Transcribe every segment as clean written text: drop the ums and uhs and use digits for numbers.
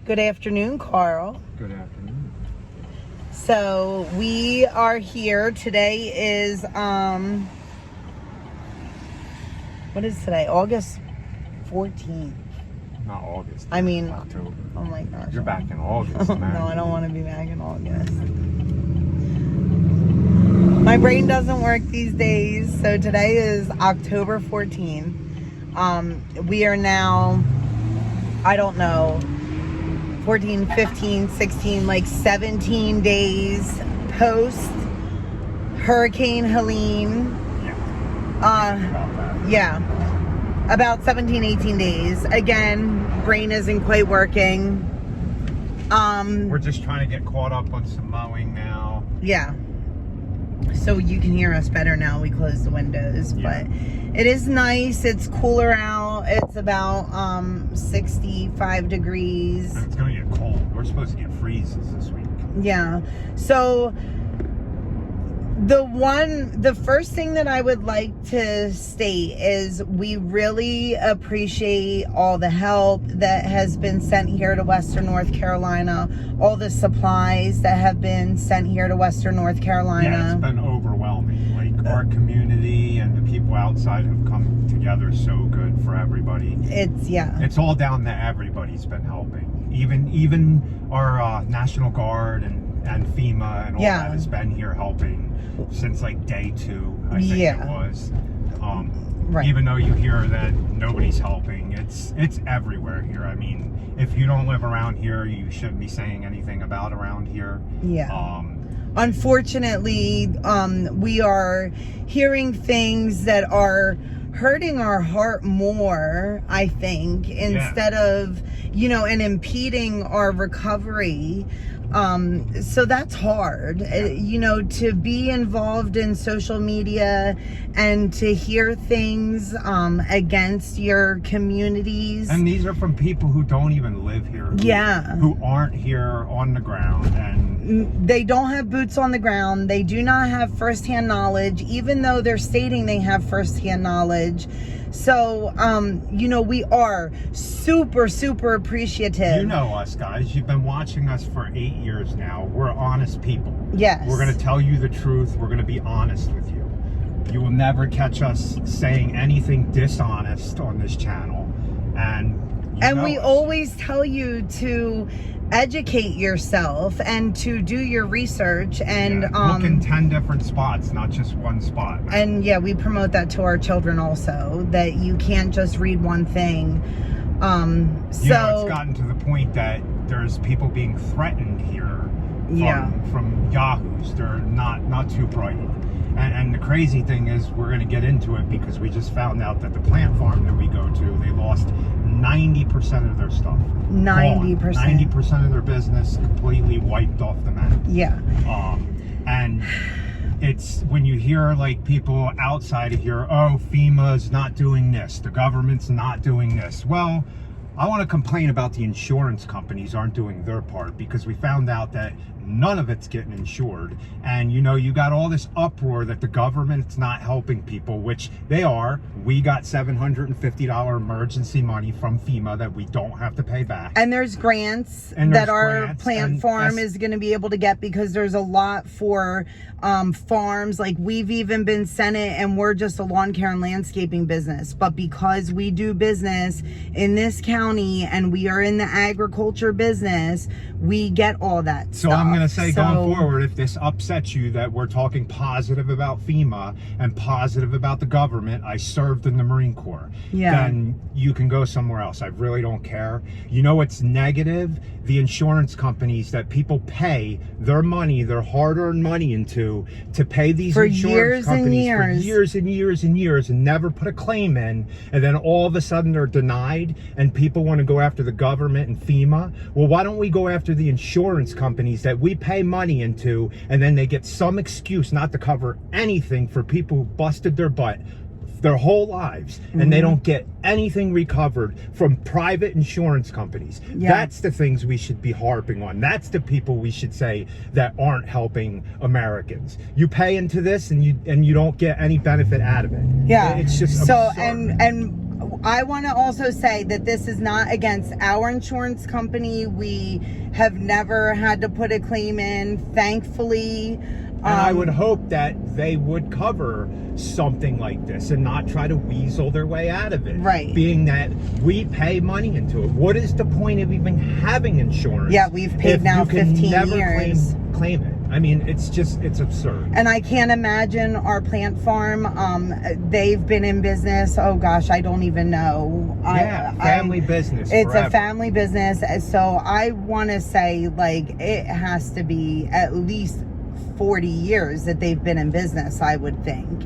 Good afternoon, Carl. Good afternoon. So we are here. Today is what is today? August 14th. Not August. I mean October. Oh my gosh. You're back in August, man. No, I don't want to be back in August. My brain doesn't work these days. So today is October 14th. We are now, I don't know, 14, 15, 16, like 17 days post Hurricane Helene. Yeah. About 17, 18 days. Again, brain isn't quite working. We're just trying to get caught up on some mowing now. Yeah. So you can hear us better now. We closed the windows, but it is nice. It's cooler out. It's about 65 degrees. And it's going to get cold. We're supposed to get freezes this week. Yeah. So the first thing that I would like to state is we really appreciate all the help that has been sent here to Western North Carolina, all the supplies that have been sent here to Western North Carolina. Yeah, it's been overwhelming. Like our community and the people outside have come together so good for everybody. It's all down to everybody's been helping. Even our National Guard and FEMA and all that has been here helping since like day 2, I think it was. Right. Even though you hear that nobody's helping, it's everywhere here. I mean, if you don't live around here, you shouldn't be saying anything about around here. Yeah. Unfortunately, we are hearing things that are hurting our heart more, I think, instead of, and impeding our recovery. So that's hard, to be involved in social media and to hear things against your communities. And these are from people who don't even live here. Who aren't here on the ground. And they don't have boots on the ground. They do not have firsthand knowledge, even though they're stating they have firsthand knowledge. So, we are super, super appreciative. You know us, guys. You've been watching us for 8 years now. We're honest people. Yes. We're going to tell you the truth. We're going to be honest with you. You will never catch us saying anything dishonest on this channel. And we always tell you to educate yourself and to do your research and look in 10 different spots, not just one spot. And we promote that to our children also, that you can't just read one thing. It's gotten to the point that there's people being threatened here from yahoos. They're not too bright. And the crazy thing is, we're going to get into it because we just found out that the plant farm that we go to, they lost 90% of their stuff. 90%. 90% of their business completely wiped off the map. Yeah. And it's when you hear like people outside of here, oh, FEMA's not doing this, the government's not doing this. Well, I want to complain about the insurance companies aren't doing their part, because we found out that none of it's getting insured. And you got all this uproar that the government's not helping people, which they are. We got $750 emergency money from FEMA that we don't have to pay back. And there's grants our plant farm is going to be able to get, because there's a lot for farms. Like, we've even been sent it, and we're just a lawn care and landscaping business. But because we do business in this county and we are in the agriculture business, we get all that stuff. So I'm going to say, going forward, if this upsets you that we're talking positive about FEMA and positive about the government, I served in the Marine Corps, then you can go somewhere else. I really don't care. What's negative? The insurance companies that people pay their money, their hard-earned money into, to pay these insurance companies for years and years and years, and never put a claim in, and then all of a sudden they're denied, and people want to go after the government and FEMA. Well, why don't we go after the insurance companies that we pay money into, and then they get some excuse not to cover anything for people who busted their butt their whole lives, and they don't get anything recovered from private insurance companies. That's the things we should be harping on. That's the people we should say that aren't helping Americans. You pay into this and you don't get any benefit out of it. Yeah. It's just so absurd. and I want to also say that this is not against our insurance company. We have never had to put a claim in, thankfully. And I would hope that they would cover something like this and not try to weasel their way out of it. Right. Being that we pay money into it. What is the point of even having insurance? Yeah, we've paid now 15 years. Never claim it. I mean, it's absurd. And I can't imagine our plant farm. They've been in business. Oh gosh, I don't even know. Family business. It's forever. a family business. So I want to say, like, it has to be at least 40 years that they've been in business, I would think.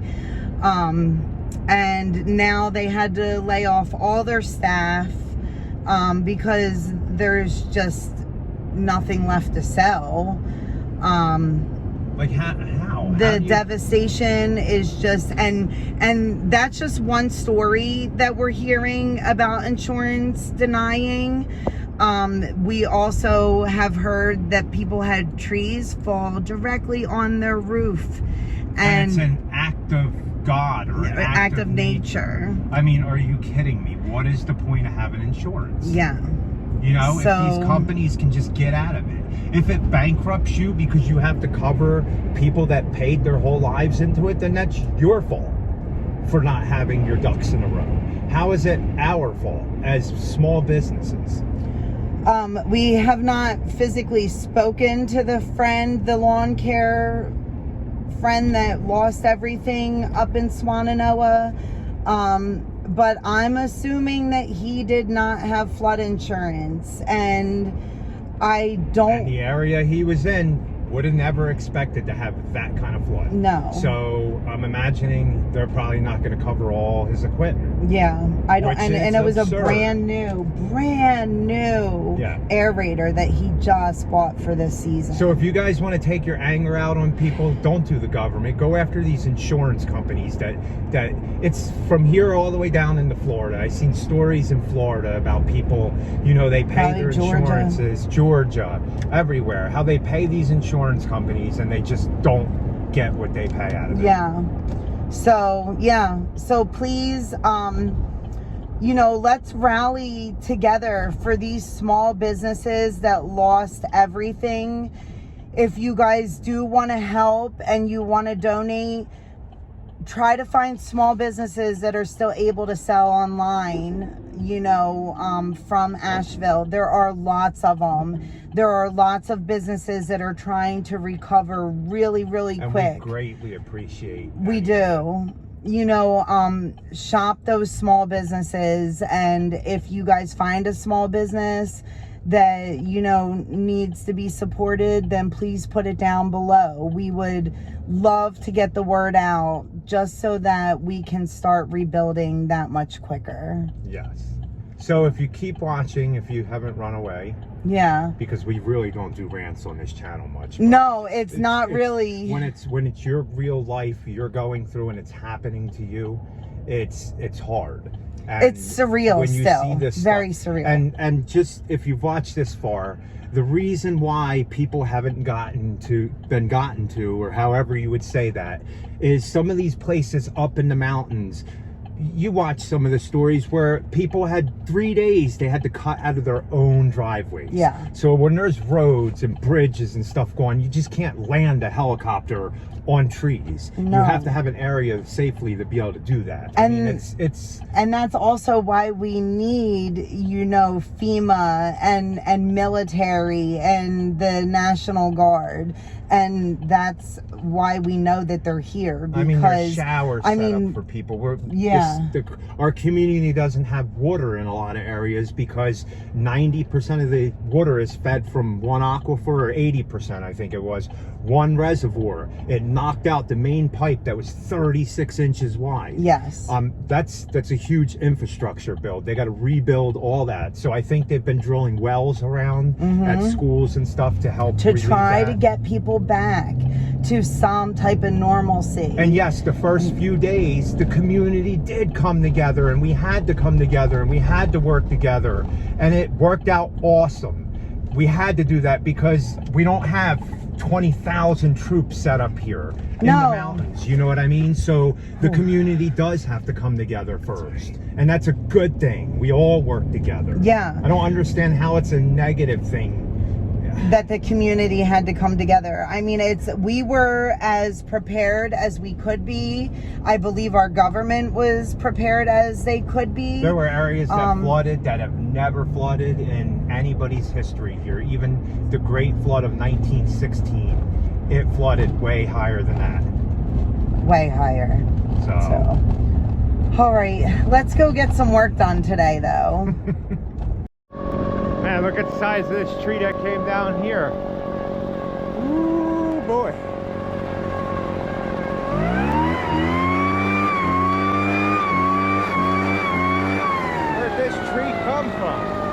And now they had to lay off all their staff because there's just nothing left to sell. Like how? The devastation is just, and that's just one story that we're hearing about insurance denying. We also have heard that people had trees fall directly on their roof. And it's an act of God or an act of nature. I mean, are you kidding me? What is the point of having insurance? Yeah. You know, So, if these companies can just get out of it. If it bankrupts you because you have to cover people that paid their whole lives into it, then that's your fault for not having your ducks in a row. How is it our fault as small businesses? We have not physically spoken to the lawn care friend that lost everything up in Swannanoa. But I'm assuming that he did not have flood insurance, and I don't. And the area he was in would have never expected to have that kind of flood. No. So I'm imagining they're probably not going to cover all his equipment. Yeah, I don't. And it was absurd. a brand new aerator that he just bought for this season. So if you guys want to take your anger out on people, don't do the government. Go after these insurance companies that it's from here all the way down into Florida. I've seen stories in Florida about people, you know, they pay Probably their insurances, Georgia, everywhere, how they pay these insurance companies and they just don't get what they pay out of it. So please, you know, let's rally together for these small businesses that lost everything. If you guys do want to help and you want to donate, try to find small businesses that are still able to sell online, you know, from Asheville. There are lots of them. There are lots of businesses that are trying to recover really, really quick. And we greatly appreciate that. We do. You know, shop those small businesses, and if you guys find a small business that, you know, needs to be supported, then please put it down below. We would love to get the word out just so that we can start rebuilding that much quicker. Yes. So if you keep watching, if you haven't run away, because we really don't do rants on this channel much. No, it's not really. When it's your real life you're going through and it's happening to you, it's hard. And it's surreal when you still. See this very stuff, surreal. And just if you've watched this far, the reason why people haven't been gotten to, or however you would say that, is some of these places up in the mountains. You watch some of the stories where people had 3 days they had to cut out of their own driveways. Yeah. So when there's roads and bridges and stuff going, you just can't land a helicopter on trees. No. You have to have an area safely to be able to do that. I mean, it's and that's also why we need, you know, FEMA and military and the National Guard. And that's why we know that they're here. Because, I mean, there's showers set up for people. Our community doesn't have water in a lot of areas because 90% of the water is fed from one aquifer, or 80%, I think it was, one reservoir. It knocked out the main pipe that was 36 inches wide. Yes. That's a huge infrastructure build. They got to rebuild all that. So I think they've been drilling wells around at schools and stuff to help to try to get people back to some type of normalcy. And yes, the first few days the community did come together, and we had to come together, and we had to work together, and it worked out awesome. We had to do that because we don't have 20,000 troops set up here in the mountains. You know what I mean? So the community does have to come together first. And that's a good thing. We all work together. Yeah. I don't understand how it's a negative thing that the community had to come together. I mean, we were as prepared as we could be. I believe our government was prepared as they could be. There were areas that flooded that have never flooded in anybody's history here. Even the Great Flood of 1916, it flooded way higher than that. Way higher. So. All right, let's go get some work done today, though. Man, look at the size of this tree that came down here. Ooh, boy. Where'd this tree come from?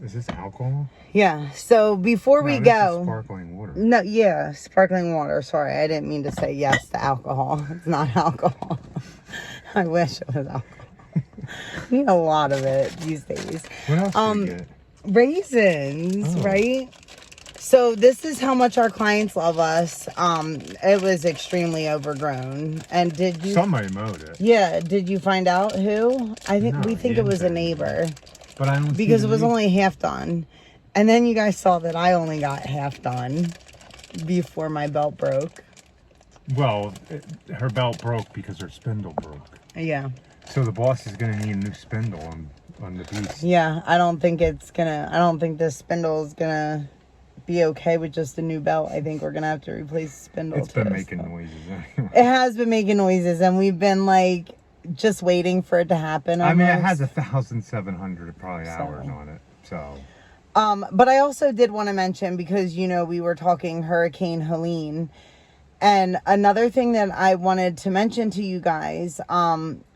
Is this alcohol? Yeah. So before we go, sparkling water. No, yeah, sparkling water. Sorry, I didn't mean to say yes to alcohol. It's not alcohol. I wish it was alcohol. We need a lot of it these days. What else do you get? Raisins, right? So this is how much our clients love us. It was extremely overgrown. And did you... Somebody mowed it. Yeah, did you find out who? We think it was a neighbor. But I don't because it was only half done. And then you guys saw that I only got half done before my belt broke. Well, her belt broke because her spindle broke. Yeah. So the boss is going to need a new spindle on the beast. Yeah, I don't think this spindle is going to be okay with just a new belt. I think we're going to have to replace the spindle. It's been making noises anyway. It has been making noises, and we've been like just waiting for it to happen. Almost. I mean, it has 1,700 probably hours on it. So. But I also did want to mention, because, you know, we were talking Hurricane Helene. And another thing that I wanted to mention to you guys,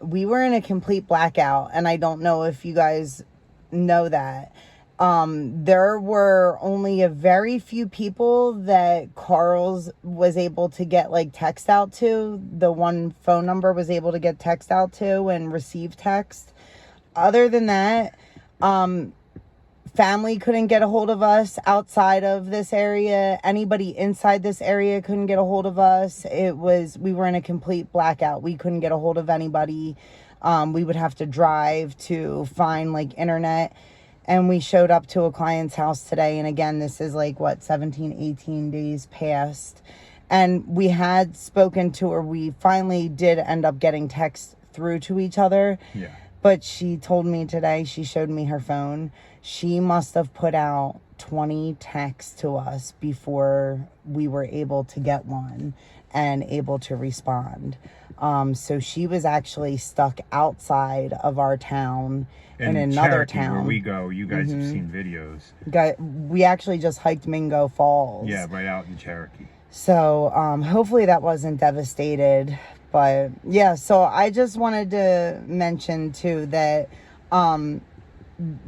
we were in a complete blackout, and I don't know if you guys know that. There were only a very few people that Carl's was able to get like text out to. The one phone number was able to get text out to and receive text. Other than that, family couldn't get a hold of us outside of this area. Anybody inside this area couldn't get a hold of us. We were in a complete blackout. We couldn't get a hold of anybody. We would have to drive to find like internet. And we showed up to a client's house today. And again, this is like 17, 18 days past. And we had spoken to her. We finally did end up getting text through to each other. Yeah. But she told me today, she showed me her phone. She must have put out 20 texts to us before we were able to get one and able to respond. So she was actually stuck outside of our town in another Cherokee, town. Where we go, you guys have seen videos. We actually just hiked Mingo Falls. Yeah, right out in Cherokee. So hopefully that wasn't devastated. But yeah, so I just wanted to mention too that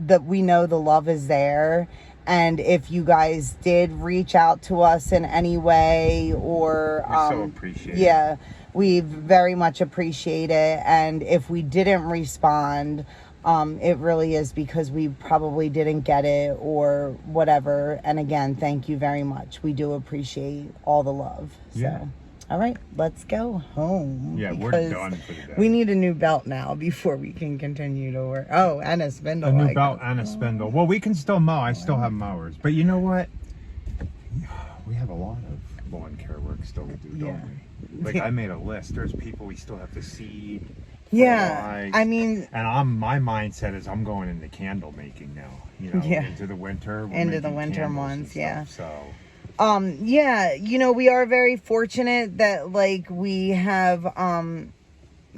that we know the love is there. And if you guys did reach out to us in any way, or we so appreciate it. Yeah, we very much appreciate it. And if we didn't respond, it really is because we probably didn't get it or whatever. And again, thank you very much. We do appreciate all the love. Yeah. So, all right, let's go home. Yeah, we're done for the day. We need a new belt now before we can continue to work. Oh, and a spindle. A new belt and a spindle. Well, we can still mow. I still have mowers. But you know what? We have a lot of lawn care work still to do, don't we? Like, I made a list. There's people we still have to seed. Yeah, I mean... And my mindset is I'm going into candle making now. You know, into the winter. Into the winter months, yeah. So... yeah, you know, we are very fortunate that, like, we have,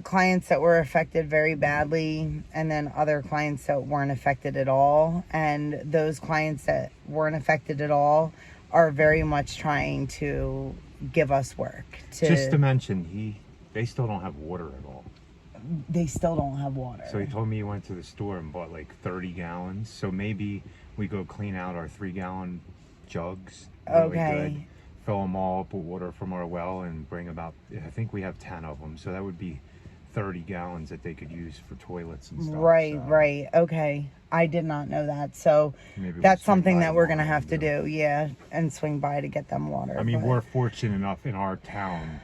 clients that were affected very badly, and then other clients that weren't affected at all. And those clients that weren't affected at all are very much trying to give us work. Just to mention, they still don't have water at all. They still don't have water. So he told me he went to the store and bought like 30 gallons. So maybe we go clean out our 3-gallon jugs. Really good. Fill them all up with water from our well and bring about, I think we have 10 of them. So that would be 30 gallons that they could use for toilets and stuff. Right. Okay. I did not know that. So that's something that we're going to have to do. Yeah. And swing by to get them water. I mean, we're fortunate enough in our town,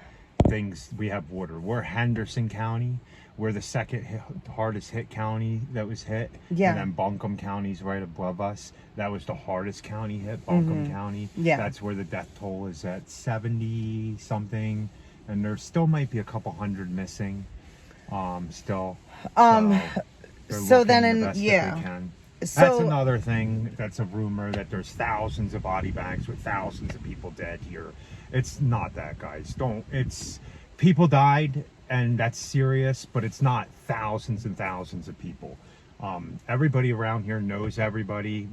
we have water. We're Henderson County. We're the second hardest hit county that was hit. Yeah. And then Buncombe County's right above us. That was the hardest county hit, Buncombe County. Yeah. That's where the death toll is at 70 something. And there still might be a couple hundred missing still. So then, That's another thing. That's a rumor that there's thousands of body bags with thousands of people dead here. It's not that, guys. It's people died, and that's serious, but it's not thousands and thousands of people. Everybody around here knows everybody.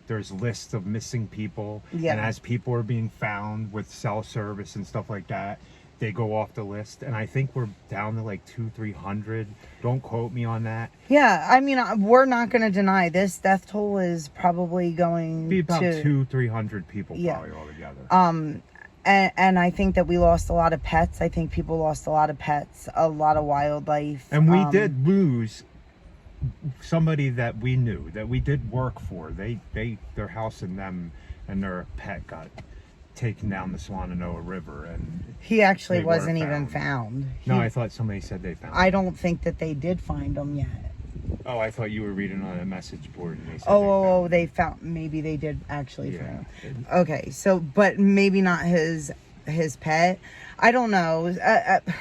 There's lists of missing people, and as people are being found with cell service and stuff like that, they go off the list, and I think we're down to like 200-300. Don't quote me on that. Yeah, I mean, we're not going to deny this death toll is probably going be about to 200-300 people probably altogether. And I think that we lost a lot of pets. I think people lost a lot of pets, a lot of wildlife. And we did lose somebody that we knew, that we did work for. Their house and them and their pet got taken down the Shenandoah River, and he actually wasn't even found. No, I thought somebody said they found him. I don't think that they did find him yet. Oh, I thought you were reading on a message board and they said they found, maybe they did actually find him. Okay, so, but maybe not his pet. I don't know.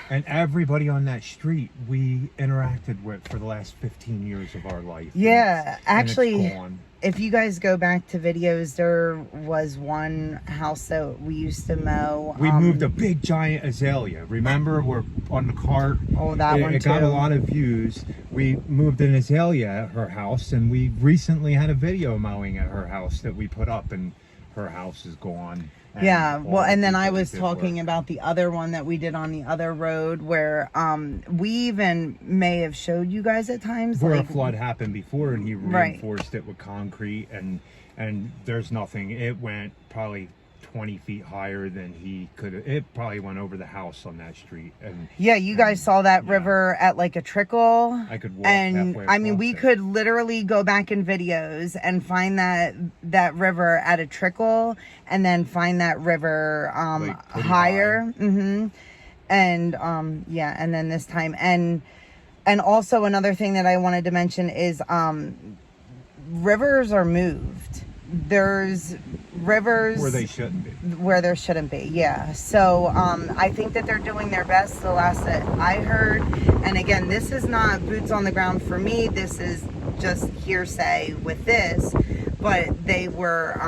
And everybody on that street we interacted with for the last 15 years of our life. Yeah, actually, if you guys go back to videos, there was one house that we used to mow. We moved a big giant azalea. Remember, we're on the cart. Oh, that one too. It got a lot of views. We moved an azalea at her house, and we recently had a video mowing at her house that we put up, and her house is gone. Yeah, well, and then I was talking about the other one that we did on the other road where we even may have showed you guys at times. Where a flood happened before and he reinforced it with concrete, and there's nothing. It went probably 20 feet higher than he could have. It probably went over the house on that street. And yeah, you guys saw that river at like a trickle. I could walk and halfway I mean, we could literally go back in videos and find that river at a trickle, and then find that river higher. And yeah, and then this time, and also another thing that I wanted to mention is rivers are moved. There's rivers where they shouldn't be, where there shouldn't be. Yeah, so I think that they're doing their best. The last that I heard, and again, this is not boots on the ground for me, this is just hearsay with this, but they were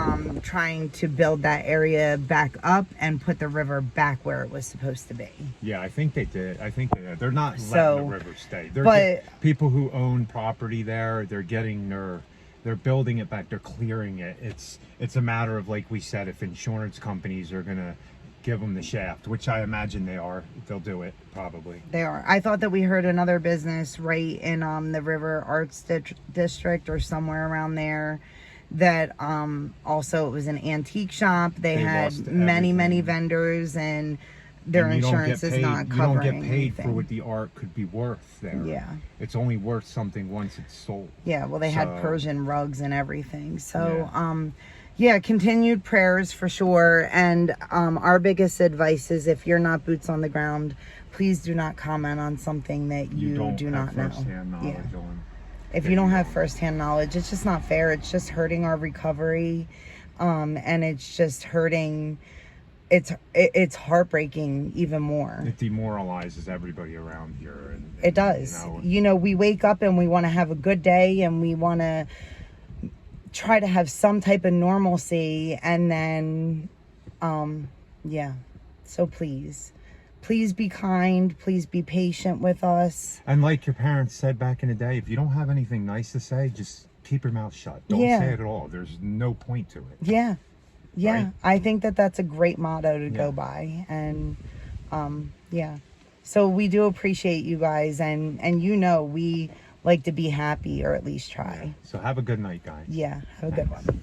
trying to build that area back up and put the river back where it was supposed to be. Yeah, I think they did. I think they're not letting the river stay. People who own property there, they're building it back, they're clearing it. It's a matter of, like we said, if insurance companies are gonna give them the shaft, which I imagine they'll do it, probably. They are. I thought that we heard another business right in the River Arts District or somewhere around there that also it was an antique shop. They had many vendors, and their insurance is not covering. You don't get paid anything for what the art could be worth there. Yeah. It's only worth something once it's sold. Yeah, well, they had Persian rugs and everything. So, yeah, continued prayers for sure. And our biggest advice is, if you're not boots on the ground, please do not comment on something that you do not know. Yeah. If you don't have firsthand knowledge, it's just not fair. It's just hurting our recovery, and it's just hurting. It's heartbreaking even more. It demoralizes everybody around here. And it does. You know, we wake up and we want to have a good day, and we want to try to have some type of normalcy, and then yeah, so please be kind, please be patient with us. And like your parents said back in the day, if you don't have anything nice to say, just keep your mouth shut. Don't say it at all. There's no point to it. Yeah, right? I think that that's a great motto to go by. And yeah, so we do appreciate you guys, and you know, we like to be happy, or at least try. So have a good night, guys. Yeah, have a good one.